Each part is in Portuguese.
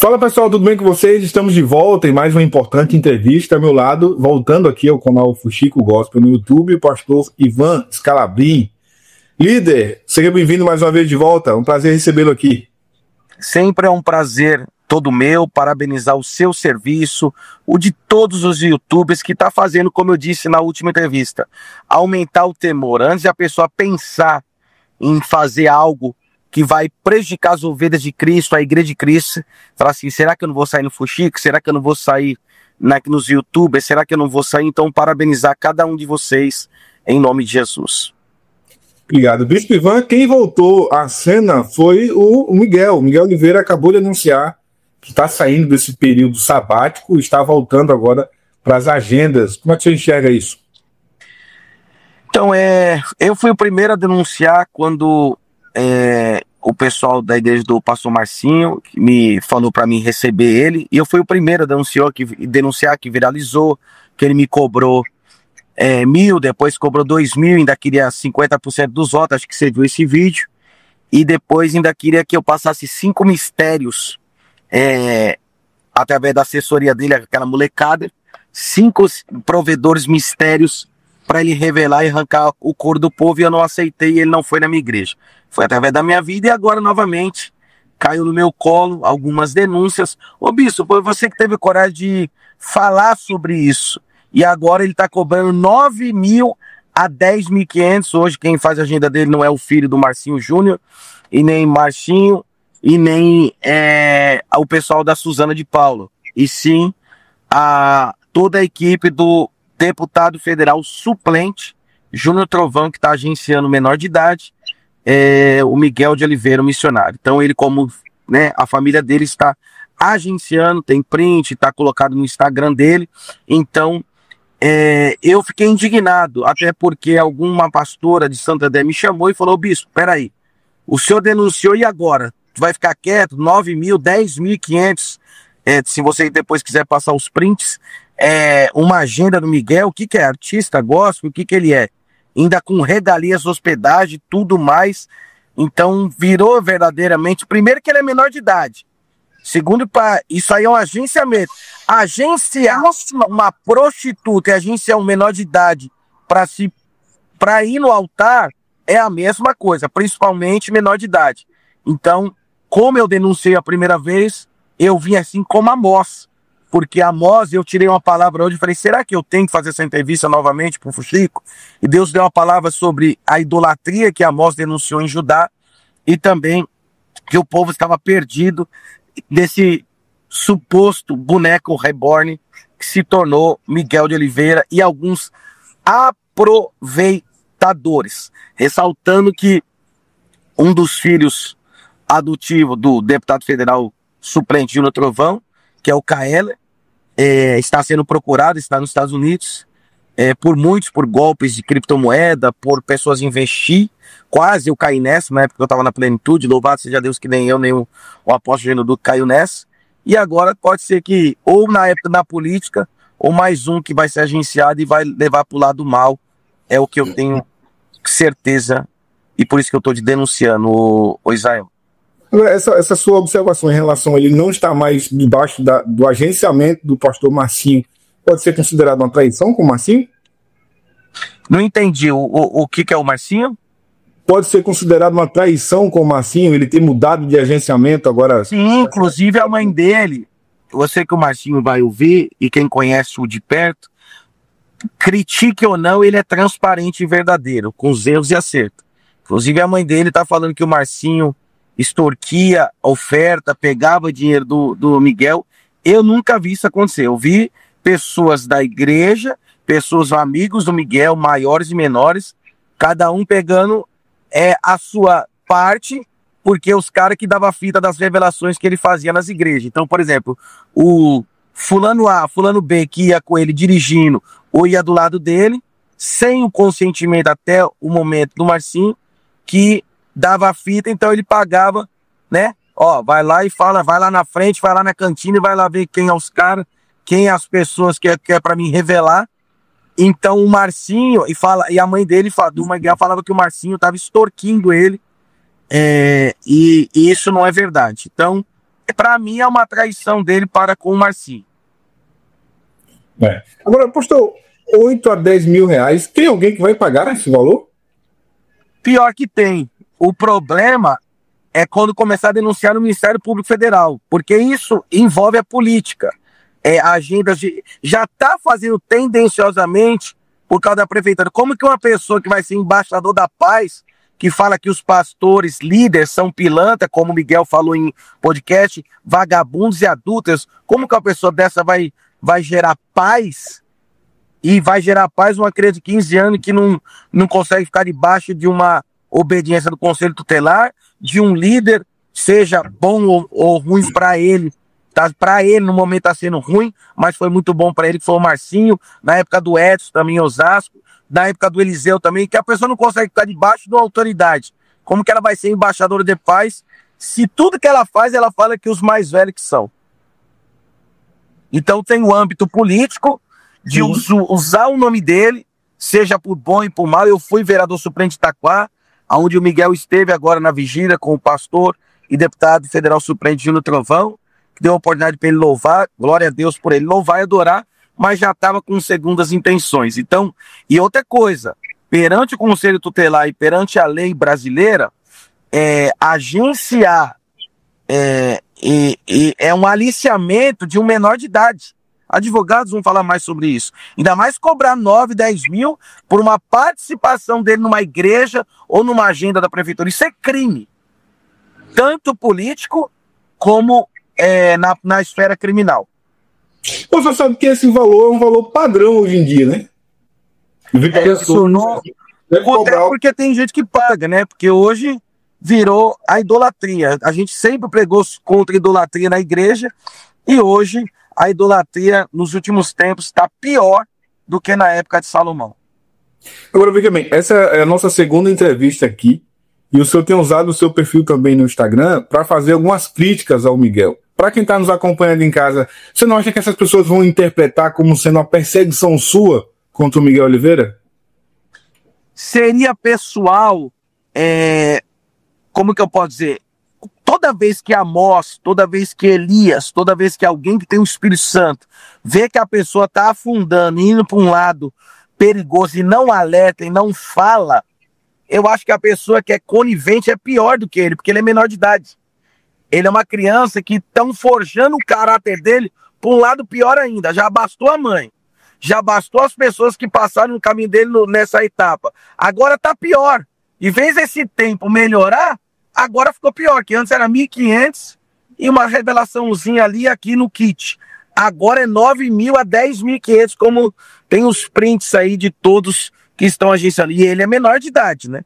Fala pessoal, tudo bem com vocês? Estamos de volta em mais uma importante entrevista. Ao meu lado, voltando aqui ao canal Fuxico Gospel no YouTube, o pastor Ivan Scalabrin. Líder, seja bem-vindo mais uma vez de volta. Um prazer recebê-lo aqui. Sempre é um prazer todo meu, parabenizar o seu serviço, o de todos os youtubers que está fazendo, como eu disse na última entrevista, aumentar o temor. Antes de a pessoa pensar em fazer algo que vai prejudicar as ovelhas de Cristo, a igreja de Cristo, falar assim, será que eu não vou sair no Fuxico? Será que eu não vou sair nos youtubers? Será que eu não vou sair? Então, parabenizar cada um de vocês em nome de Jesus. Obrigado. Bispo Ivan, quem voltou à cena foi o Miguel. O Miguel Oliveira acabou de anunciar que está saindo desse período sabático e está voltando agora para as agendas. Como é que você enxerga isso? Então, eu fui o primeiro a denunciar quando o pessoal da igreja do pastor Marcinho me falou para mim receber ele, e eu fui o primeiro a denunciar que viralizou, que ele me cobrou 1.000, depois cobrou 2.000, ainda queria 50% dos votos, acho que você viu esse vídeo, e depois ainda queria que eu passasse 5 mistérios através da assessoria dele, aquela molecada, 5 provedores mistérios para ele revelar e arrancar o couro do povo, e eu não aceitei, e ele não foi na minha igreja. Foi através da minha vida, e agora novamente caiu no meu colo algumas denúncias. Ô bispo, foi você que teve coragem de falar sobre isso, e agora ele está cobrando 9.000 a 10.500. Hoje quem faz a agenda dele não é o filho do Marcinho Júnior, e nem Marcinho, e nem o pessoal da Suzana de Paulo, e sim toda a equipe do deputado federal suplente Júnior Trovão, que está agenciando menor de idade, o Miguel de Oliveira, o missionário. Então ele, como a família dele está agenciando, tem print, está colocado no Instagram dele. Então eu fiquei indignado, até porque alguma pastora de Santo André me chamou e falou: bispo, peraí, o senhor denunciou e agora? Tu vai ficar quieto? 9.000, 10.500, se você depois quiser passar os prints, uma agenda do Miguel, o que é? Artista, gospel, o que ele é? Ainda com regalias, hospedagem, tudo mais. Então virou verdadeiramente, primeiro que ele é menor de idade, segundo, isso aí é um agenciamento. Agenciar uma prostituta e agenciar um menor de idade para ir no altar é a mesma coisa, principalmente menor de idade. Então, como eu denunciei a primeira vez, eu vim assim como Amós, porque Amós, eu tirei uma palavra hoje e falei, será que eu tenho que fazer essa entrevista novamente para o Fuxico? E Deus deu uma palavra sobre a idolatria que Amós denunciou em Judá, e também que o povo estava perdido desse suposto boneco reborn que se tornou Miguel de Oliveira e alguns aproveitadores. Ressaltando que um dos filhos adotivos do deputado federal suplente Júnior Trovão, que é o Kaeler, está sendo procurado, está nos Estados Unidos, por muitos, por golpes de criptomoeda, por pessoas investir. Quase eu caí nessa, na época que eu estava na plenitude, louvado seja Deus que nem eu, nem o apóstolo Geno Duque caiu nessa. E agora pode ser que, ou na época da política, ou mais um que vai ser agenciado e vai levar para o lado mal, é o que eu tenho certeza, e por isso que eu estou denunciando, o Israel. Essa sua observação em relação a ele não estar mais debaixo do agenciamento do pastor Marcinho, pode ser considerado uma traição com o Marcinho? Não entendi. O que é o Marcinho? Pode ser considerado uma traição com o Marcinho, ele ter mudado de agenciamento agora? Sim, inclusive a mãe dele. Eu sei que o Marcinho vai ouvir, e quem conhece o de perto, critique ou não, ele é transparente e verdadeiro, com os erros e acertos. Inclusive a mãe dele está falando que o Marcinho extorquia oferta, pegava dinheiro do Miguel. Eu nunca vi isso acontecer. Eu vi pessoas da igreja, pessoas amigos do Miguel, maiores e menores, cada um pegando a sua parte, porque os caras que davam fita das revelações que ele fazia nas igrejas. Então, por exemplo, o fulano A, fulano B, que ia com ele dirigindo ou ia do lado dele, sem o consentimento até o momento do Marcinho, que dava a fita, então ele pagava, vai lá e fala, vai lá na frente, vai lá na cantina e vai lá ver quem é os caras, quem é as pessoas que é para mim revelar. Então o Marcinho, e a mãe dele, do Miguel, falava que o Marcinho estava extorquindo ele, e isso não é verdade. Então para mim, é uma traição dele para com o Marcinho. Agora, pastor, 8 a 10 mil reais, tem alguém que vai pagar esse valor? Pior que tem. O problema é quando começar a denunciar no Ministério Público Federal, porque isso envolve a política. Agendas já está fazendo tendenciosamente por causa da prefeitura. Como que uma pessoa que vai ser embaixador da paz, que fala que os pastores líderes são pilantra, como o Miguel falou em podcast, vagabundos e adúlteros, como que uma pessoa dessa vai gerar paz? E vai gerar paz uma criança de 15 anos que não consegue ficar debaixo de uma obediência do Conselho Tutelar, de um líder, seja bom ou ruim para ele. Tá? Para ele, no momento, está sendo ruim, mas foi muito bom para ele, que foi o Marcinho, na época do Edson, também em Osasco, na época do Eliseu também, que a pessoa não consegue ficar debaixo de uma autoridade. Como que ela vai ser embaixadora de paz se tudo que ela faz, ela fala que os mais velhos que são? Então tem o âmbito político, de usar o nome dele, seja por bom e por mal. Eu fui vereador suplente de Itaquá, onde o Miguel esteve agora na vigília com o pastor e deputado federal suplente Júnior Trovão, que deu a oportunidade para ele louvar, glória a Deus por ele louvar e adorar, mas já estava com segundas intenções. Então, e outra coisa, perante o Conselho Tutelar e perante a lei brasileira, agenciar é um aliciamento de um menor de idade. Advogados vão falar mais sobre isso. Ainda mais cobrar 9, 10 mil por uma participação dele numa igreja ou numa agenda da prefeitura. Isso é crime. Tanto político como na esfera criminal. Você sabe que esse valor é um valor padrão hoje em dia, né? Porque tem gente que paga, né? Porque hoje virou a idolatria. A gente sempre pregou contra a idolatria na igreja e hoje a idolatria nos últimos tempos está pior do que na época de Salomão. Agora, veja bem, essa é a nossa segunda entrevista aqui e o senhor tem usado o seu perfil também no Instagram para fazer algumas críticas ao Miguel. Para quem está nos acompanhando em casa, você não acha que essas pessoas vão interpretar como sendo uma perseguição sua contra o Miguel Oliveira? Seria pessoal, como que eu posso dizer? Toda vez que Amós, toda vez que Elias, toda vez que alguém que tem o Espírito Santo vê que a pessoa está afundando, indo para um lado perigoso e não alerta e não fala, eu acho que a pessoa que é conivente é pior do que ele, porque ele é menor de idade. Ele é uma criança que estão forjando o caráter dele para um lado pior ainda. Já bastou a mãe, já bastou as pessoas que passaram no caminho dele nessa etapa. Agora está pior. Em vez desse tempo melhorar, agora ficou pior, que antes era 1.500 e uma revelaçãozinha ali aqui no kit. Agora é 9.000 a 10.500, como tem os prints aí de todos que estão agenciando. E ele é menor de idade, né?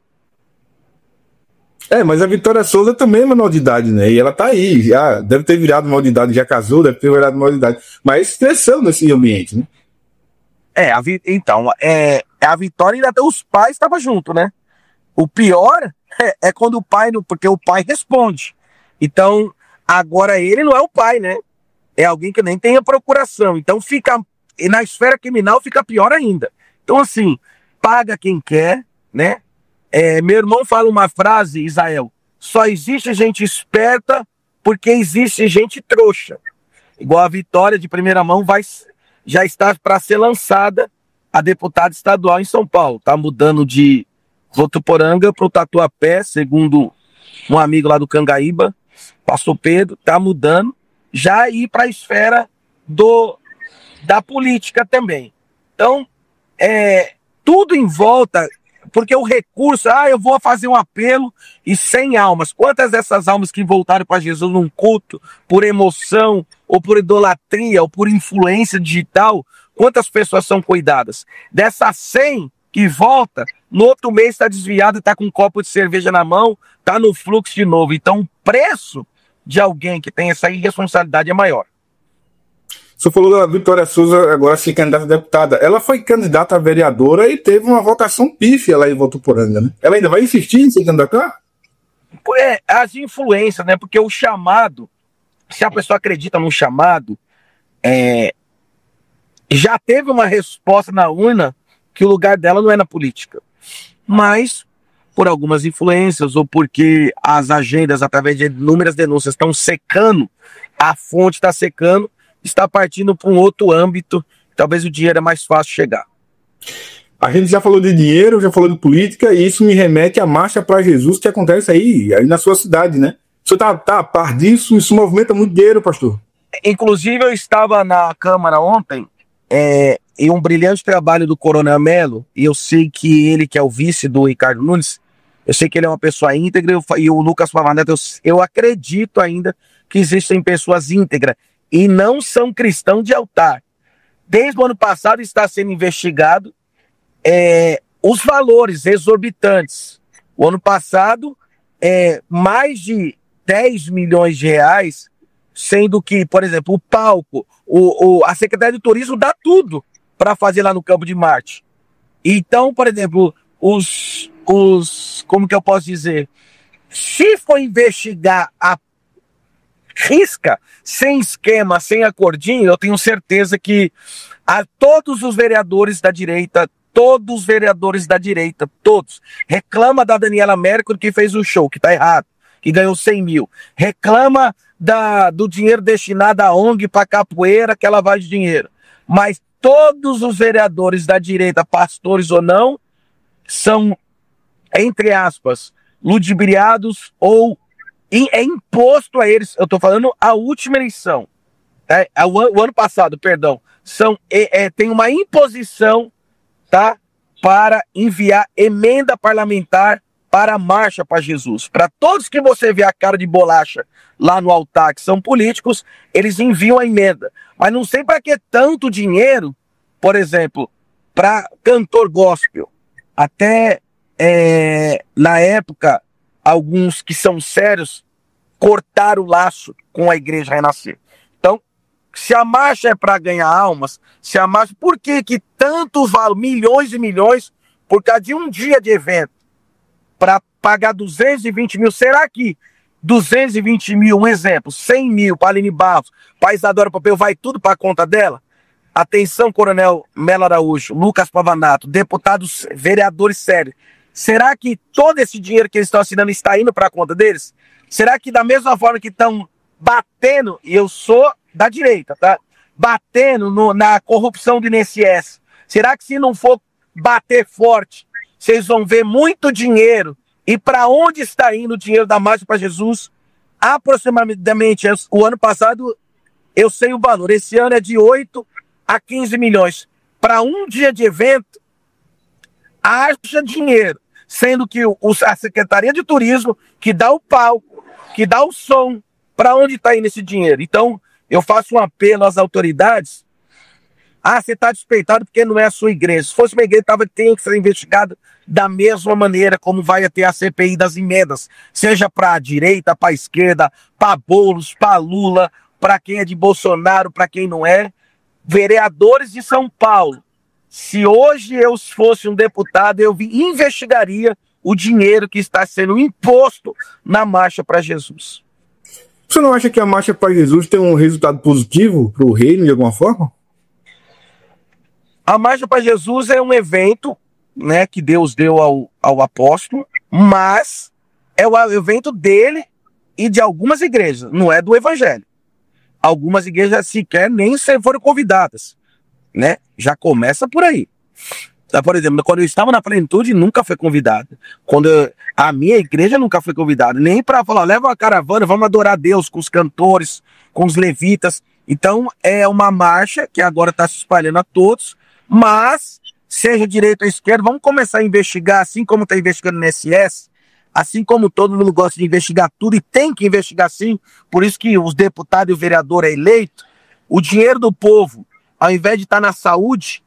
Mas a Vitória Souza também é menor de idade, né? E ela tá aí, já deve ter virado menor de idade, já casou, deve ter virado menor de idade. Mas crescendo nesse ambiente, né? Então, a Vitória ainda tem os pais estavam junto, né? O pior é quando o pai, porque o pai responde. Então, agora ele não é o pai, né? É alguém que nem tem a procuração. Então e na esfera criminal fica pior ainda. Então, assim, paga quem quer, né? Meu irmão fala uma frase, Israel: só existe gente esperta porque existe gente trouxa. Igual a Vitória, de primeira mão, já está para ser lançada a deputada estadual em São Paulo. Está mudando de Votuporanga para o Tatuapé, segundo um amigo lá do Cangaíba, pastor Pedro, está mudando, já ir para a esfera da política também. Então, tudo em volta, porque o recurso, eu vou fazer um apelo e 100 almas. Quantas dessas almas que voltaram para Jesus num culto, por emoção, ou por idolatria, ou por influência digital, quantas pessoas são cuidadas? Dessas 100 que volta, no outro mês está desviado, está com um copo de cerveja na mão, está no fluxo de novo. Então o preço de alguém que tem essa irresponsabilidade é maior. Você falou da Vitória Souza agora ser candidata a deputada. Ela foi candidata a vereadora e teve uma vocação pífia lá em Votuporanga, né? Ela ainda vai insistir em se candidatar? As influências, né? Porque o chamado, se a pessoa acredita no chamado, já teve uma resposta na urna que o lugar dela não é na política. Mas por algumas influências ou porque as agendas, através de inúmeras denúncias, estão secando, a fonte está secando, está partindo para um outro âmbito, talvez o dinheiro é mais fácil chegar. A gente já falou de dinheiro, já falou de política, e isso me remete à Marcha para Jesus que acontece aí na sua cidade, né? O senhor tá a par disso? Isso movimenta muito dinheiro, pastor. Inclusive, eu estava na Câmara ontem, em um brilhante trabalho do Coronel Melo, e eu sei que ele, que é o vice do Ricardo Nunes, eu sei que ele é uma pessoa íntegra, e o Lucas Pavanato, eu acredito ainda que existem pessoas íntegras, e não são cristãos de altar. Desde o ano passado está sendo investigado os valores exorbitantes. O ano passado, mais de 10 milhões de reais, sendo que, por exemplo, o palco, a Secretaria de Turismo dá tudo para fazer lá no Campo de Marte. Então, por exemplo, como que eu posso dizer? Se for investigar a risca, sem esquema, sem acordinho, eu tenho certeza que todos os vereadores da direita, todos reclama da Daniela Mercury que fez o show, que tá errado, que ganhou 100 mil. Reclama do dinheiro destinado à ONG para capoeira, que é lavagem de dinheiro. Mas todos os vereadores da direita, pastores ou não, são, entre aspas, ludibriados ou é imposto a eles. Eu estou falando a última eleição, o ano passado, perdão, tem uma imposição, tá, para enviar emenda parlamentar para a Marcha para Jesus. Para todos que você vê a cara de bolacha lá no altar, que são políticos, eles enviam a emenda. Mas não sei para que tanto dinheiro, por exemplo, para cantor gospel. Até na época, alguns que são sérios cortaram o laço com a Igreja Renascer. Então, se a marcha é para ganhar almas, por que tanto vale milhões e milhões por causa de um dia de evento? Para pagar 220 mil, será que 220 mil, um exemplo, 100 mil para Aline Barros, para Isadora Papel, vai tudo para a conta dela? Atenção, Coronel Melo Araújo, Lucas Pavanato, deputados, vereadores sérios. Será que todo esse dinheiro que eles estão assinando está indo para a conta deles? Será que da mesma forma que estão batendo, e eu sou da direita, tá? Batendo na corrupção do INSS, será que se não for bater forte, vocês vão ver muito dinheiro? E para onde está indo o dinheiro da Marcha para Jesus? Aproximadamente, o ano passado, eu sei o valor, esse ano é de 8 a 15 milhões. Para um dia de evento, haja dinheiro. Sendo que a Secretaria de Turismo, que dá o palco, que dá o som, para onde está indo esse dinheiro? Então, eu faço um apelo às autoridades. Você está despeitado porque não é a sua igreja. Se fosse uma igreja, tem que ser investigado da mesma maneira como vai ter a CPI das emendas. Seja para a direita, para a esquerda, para Boulos, para Lula, para quem é de Bolsonaro, para quem não é. Vereadores de São Paulo. Se hoje eu fosse um deputado, eu investigaria o dinheiro que está sendo imposto na Marcha para Jesus. Você não acha que a Marcha para Jesus tem um resultado positivo para o reino de alguma forma? A Marcha para Jesus é um evento, né, que Deus deu ao apóstolo, mas é o evento dele e de algumas igrejas, não é do evangelho. Algumas igrejas sequer nem foram convidadas, né? Já começa por aí. Por exemplo, quando eu estava na Plenitude, nunca foi convidada. A minha igreja nunca foi convidada, nem para falar, leva uma caravana, vamos adorar Deus com os cantores, com os levitas. Então, é uma marcha que agora está se espalhando a todos, mas, seja direita ou esquerda, vamos começar a investigar, assim como está investigando no INSS, assim como todo mundo gosta de investigar tudo, e tem que investigar sim, por isso que os deputados e o vereador é eleito, o dinheiro do povo, ao invés de estar na saúde,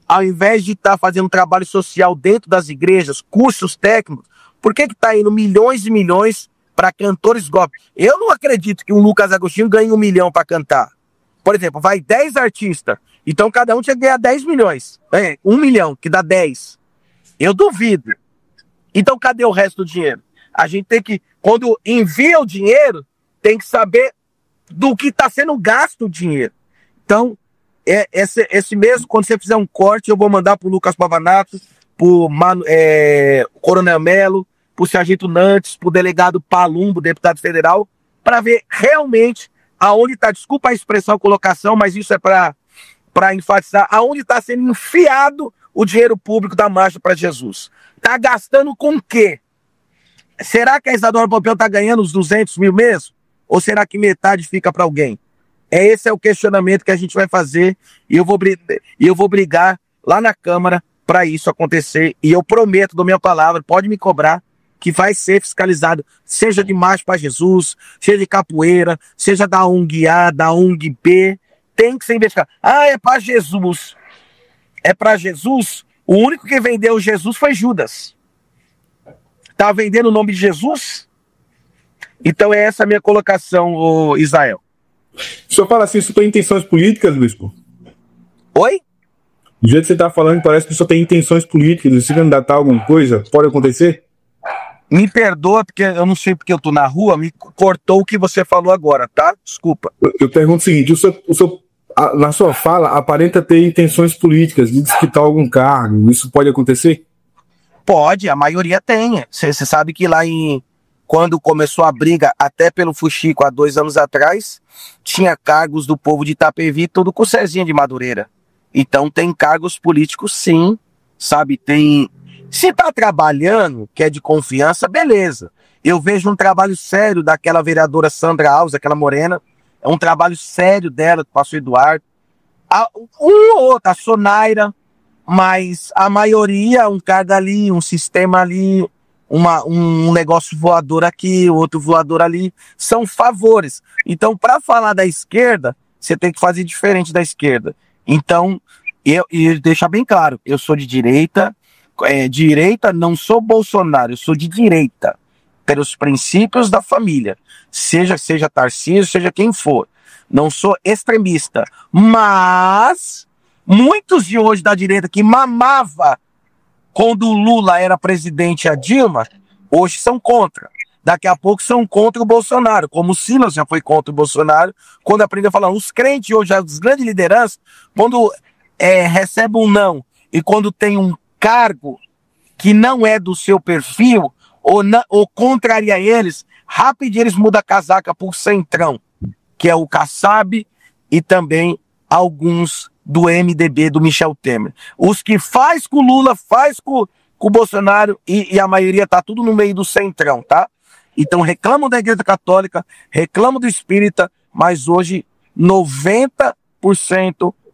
ao invés de estar fazendo trabalho social dentro das igrejas, cursos técnicos, por que está indo milhões e milhões para cantores gospel? Eu não acredito que um Lucas Agostinho ganhe 1 milhão para cantar. Por exemplo, vai 10 artistas, então cada um tinha que ganhar 10 milhões. 1 milhão, que dá 10. Eu duvido. Então cadê o resto do dinheiro? A gente tem que, quando envia o dinheiro, tem que saber do que está sendo gasto o dinheiro. Então, esse mesmo, quando você fizer um corte, eu vou mandar para o Lucas Pavanato, para o Coronel Melo, para o sargento Nantes, para o delegado Palumbo, deputado federal, para ver realmente aonde está, desculpa a expressão, colocação, mas isso é para enfatizar, aonde está sendo enfiado o dinheiro público da Marcha para Jesus. Está gastando com o quê? Será que a Isadora Pompeu está ganhando os 200 mil mesmo? Ou será que metade fica para alguém? Esse é o questionamento que a gente vai fazer e eu vou brigar lá na Câmara para isso acontecer. E eu prometo, dou minha palavra, pode me cobrar, que vai ser fiscalizado, seja de Marcha para Jesus, seja de capoeira, seja da ONG A, da ONG B, tem que ser investigado. Ah, é para Jesus. É para Jesus? O único que vendeu Jesus foi Judas. Tá vendendo o nome de Jesus? Então é essa a minha colocação, Israel. O senhor fala assim, isso tem intenções políticas, bispo? Oi? Do jeito que você está falando, parece que o senhor tem intenções políticas, se candidatar a alguma coisa, pode acontecer? Me perdoa, porque eu não sei porque eu tô na rua, me cortou o que você falou agora, tá? Desculpa. Eu pergunto o seguinte, o senhor, na sua fala, aparenta ter intenções políticas, de disputar algum cargo, isso pode acontecer? Pode, a maioria tem. Você sabe que lá quando começou a briga, até pelo Fuxico, há 2 anos atrás, tinha cargos do povo de Itapevi, tudo com Cezinha de Madureira. Então tem cargos políticos sim, sabe? Se tá trabalhando, que é de confiança, beleza. Eu vejo um trabalho sério daquela vereadora Sandra Alves, aquela morena, é um trabalho sério dela, do pastor Eduardo. Um ou outro, a Sonaira, mas a maioria, um cargo ali, um sistema ali, um negócio voador aqui, outro voador ali, são favores. Então, para falar da esquerda, você tem que fazer diferente da esquerda. Então, eu deixar bem claro, eu sou de direita, não sou Bolsonaro, eu sou de direita, pelos princípios da família, seja Tarcísio, seja quem for. Não sou extremista, mas muitos de hoje da direita que mamava quando o Lula era presidente, a Dilma, hoje são contra. Daqui a pouco são contra o Bolsonaro, como o Silas já foi contra o Bolsonaro, quando aprendeu a falar. Os crentes hoje, as grandes lideranças, quando recebem um não, e quando tem um cargo que não é do seu perfil, ou contraria eles, rapidinho eles mudam a casaca por centrão, que é o Kassab e também alguns do MDB, do Michel Temer. Os que faz com o Lula, faz com o Bolsonaro e a maioria tá tudo no meio do centrão, tá? Então reclamam da Igreja Católica, reclamam do Espírita, mas hoje 90%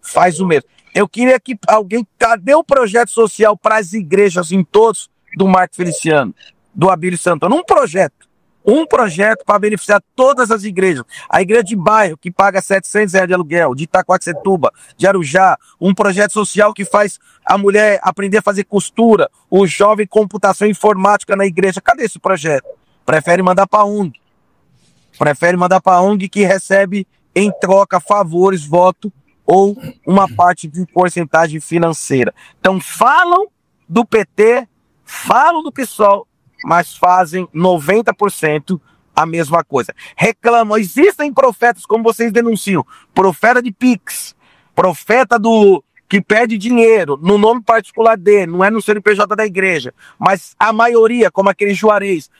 faz o mesmo. Eu queria que alguém, cadê o projeto social para as igrejas em todos do Marco Feliciano, do Abílio Santana? Um projeto para beneficiar todas as igrejas. A igreja de bairro, que paga R$700 de aluguel, de Itacoaxetuba, de Arujá. Um projeto social que faz a mulher aprender a fazer costura. O jovem computação informática na igreja. Cadê esse projeto? Prefere mandar para a ONG. Prefere mandar para a ONG que recebe em troca favores, voto ou uma parte de porcentagem financeira. Então falam do PT, falam do PSOL, mas fazem 90% a mesma coisa. Reclamam, existem profetas, como vocês denunciam, profeta de Pix, profeta que pede dinheiro no nome particular dele, não é no CNPJ da igreja, mas a maioria, como aquele Juarez,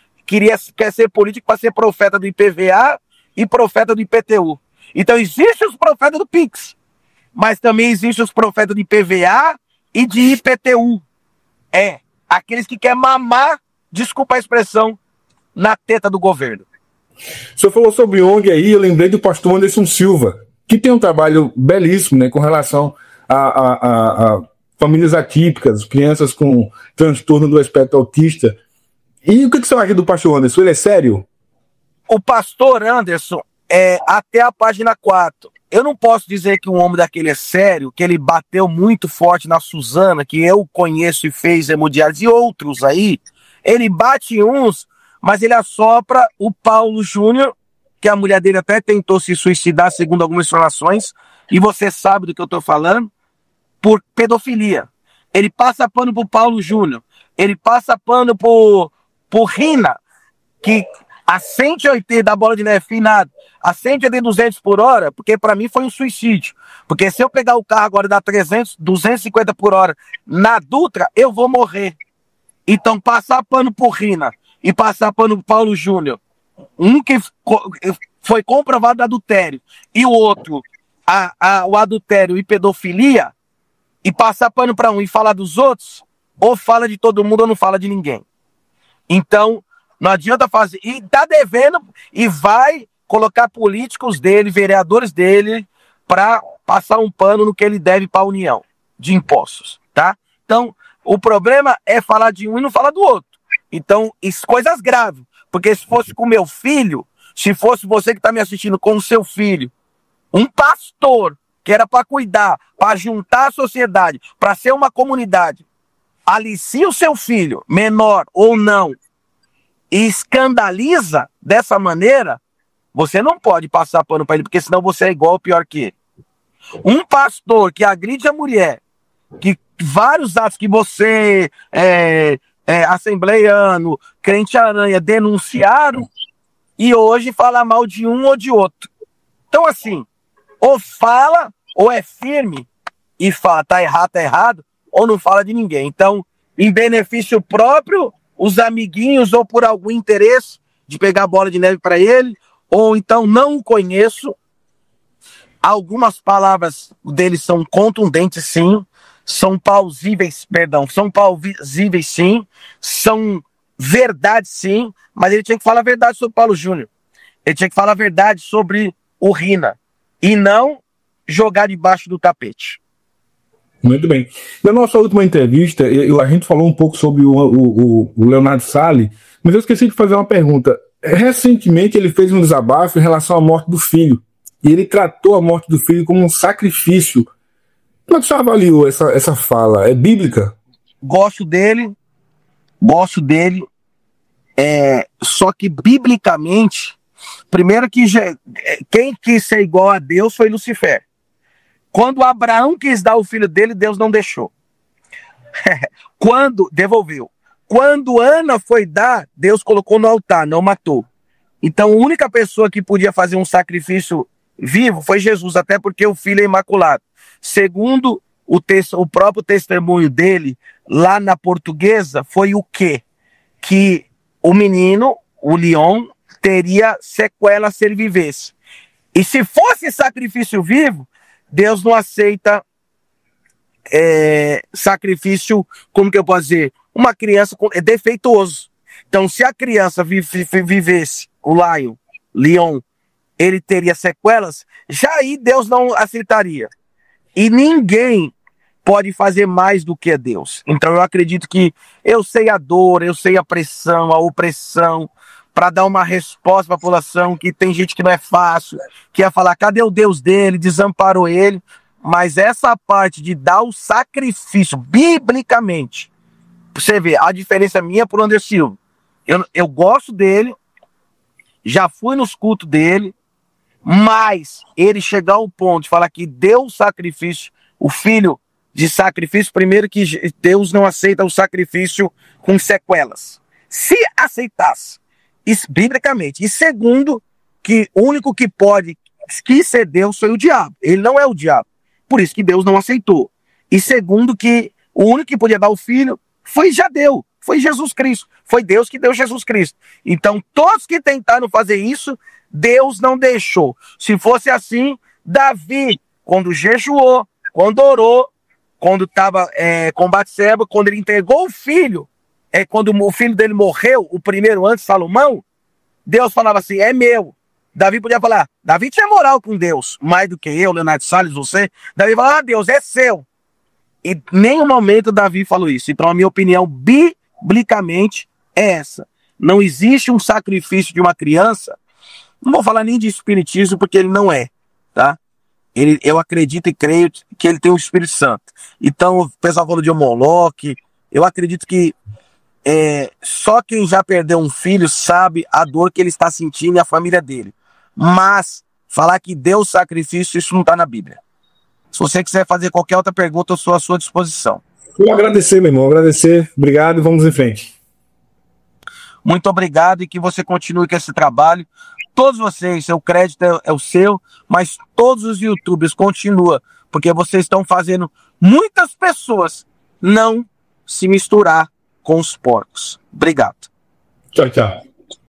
quer ser político para ser profeta do IPVA e profeta do IPTU. Então existem os profetas do Pix, mas também existem os profetas de IPVA e de IPTU. Aqueles que querem mamar, desculpa a expressão, na teta do governo. O senhor falou sobre ONG aí, eu lembrei do pastor Anderson Silva, que tem um trabalho belíssimo, né, com relação a famílias atípicas, crianças com transtorno do espectro autista. E o que você acha do pastor Anderson? Ele é sério? O pastor Anderson até a página 4. Eu não posso dizer que um homem daquele é sério, que ele bateu muito forte na Suzana, que eu conheço e fez hemodiálise, e outros aí. Ele bate uns, mas ele assopra o Paulo Júnior, que a mulher dele até tentou se suicidar, segundo algumas informações, e você sabe do que eu tô falando, por pedofilia. Ele passa pano pro Paulo Júnior, ele passa pano por Rina, que a 180 da Bola de Neve finado, a 180 200 por hora, porque para mim foi um suicídio. Porque se eu pegar o carro agora e dar 300, 250 por hora na Dutra, eu vou morrer. Então passar pano por Rina e passar pano pro Paulo Júnior, um que foi comprovado adultério e o outro o adultério e pedofilia, e passar pano para um e falar dos outros, ou fala de todo mundo ou não fala de ninguém. Então, não adianta fazer. E tá devendo e vai colocar políticos dele, vereadores dele, para passar um pano no que ele deve para a União de impostos, tá? Então, o problema é falar de um e não falar do outro. Então, isso, coisas graves. Porque se fosse com meu filho, se fosse você que está me assistindo com o seu filho, um pastor que era para cuidar, para juntar a sociedade, para ser uma comunidade, alicia o seu filho, menor ou não, e escandaliza dessa maneira, você não pode passar pano para ele, porque senão você é igual ou pior que ele. Um pastor que agride a mulher, que vários atos que você, assembleiano, crente aranha, denunciaram, e hoje fala mal de um ou de outro. Então, assim, ou fala, ou é firme, e fala, tá errado, ou não fala de ninguém. Então, em benefício próprio, os amiguinhos, ou por algum interesse de pegar a bola de neve para ele, ou então não o conheço. Algumas palavras dele são contundentes, sim, são plausíveis, sim, são verdade, sim, mas ele tinha que falar a verdade sobre Paulo Júnior. Ele tinha que falar a verdade sobre o Rina, e não jogar debaixo do tapete. Muito bem. Na nossa última entrevista, a gente falou um pouco sobre o Leonardo Salles, mas eu esqueci de fazer uma pergunta. Recentemente ele fez um desabafo em relação à morte do filho, e ele tratou a morte do filho como um sacrifício. Como é que você avaliou essa fala? É bíblica? Gosto dele, só que biblicamente, primeiro que quem quis ser igual a Deus foi Lucifer. Quando Abraão quis dar o filho dele, Deus não deixou. Devolveu. Quando Ana foi dar, Deus colocou no altar, não matou. Então a única pessoa que podia fazer um sacrifício vivo foi Jesus, até porque o filho é imaculado. Segundo o próprio testemunho dele, lá na Portuguesa, foi o quê? Que o menino, o Leon, teria sequela se ele vivesse. E se fosse sacrifício vivo, Deus não aceita sacrifício, como que eu posso dizer? Uma criança é defeituoso. Então, se a criança vivesse, o Leon, ele teria sequelas, já aí Deus não aceitaria. E ninguém pode fazer mais do que Deus. Então, eu acredito que eu sei a dor, eu sei a pressão, a opressão, para dar uma resposta para a população, que tem gente que não é fácil, que ia falar, cadê o Deus dele, desamparou ele, mas essa parte de dar o sacrifício, biblicamente, você vê, a diferença minha por Anderson Silva, eu gosto dele, já fui nos cultos dele, mas ele chegar ao ponto de falar que deu o sacrifício, o filho de sacrifício, primeiro que Deus não aceita o sacrifício com sequelas. Se aceitasse, biblicamente. E segundo, que o único que quis ser Deus foi o diabo. Ele não é o diabo. Por isso que Deus não aceitou. E segundo, que o único que podia dar o filho foi Jesus Cristo. Foi Deus que deu Jesus Cristo. Então, todos que tentaram fazer isso, Deus não deixou. Se fosse assim, Davi, quando jejuou, quando orou, quando estava com Batseba, quando ele entregou o filho, quando o filho dele morreu, o primeiro antes, Salomão, Deus falava assim, é meu. Davi podia falar, Davi tinha moral com Deus, mais do que eu, Leonardo Salles, você. Davi falava, Deus, é seu. E em nenhum momento Davi falou isso. Então a minha opinião, biblicamente, é essa. Não existe um sacrifício de uma criança, não vou falar nem de espiritismo, porque ele não é, tá? Eu acredito e creio que ele tem o Espírito Santo. Então o pessoal falou de Moloque, eu acredito que só quem já perdeu um filho sabe a dor que ele está sentindo e a família dele. Mas falar que deu sacrifício, isso não está na Bíblia. Se você quiser fazer qualquer outra pergunta, eu sou à sua disposição. Vou agradecer, meu irmão. Agradecer. Obrigado e vamos em frente. Muito obrigado e que você continue com esse trabalho. Todos vocês, seu crédito é o seu, mas todos os YouTubers continuam, porque vocês estão fazendo muitas pessoas não se misturar com os porcos. Obrigado. Tchau, tchau.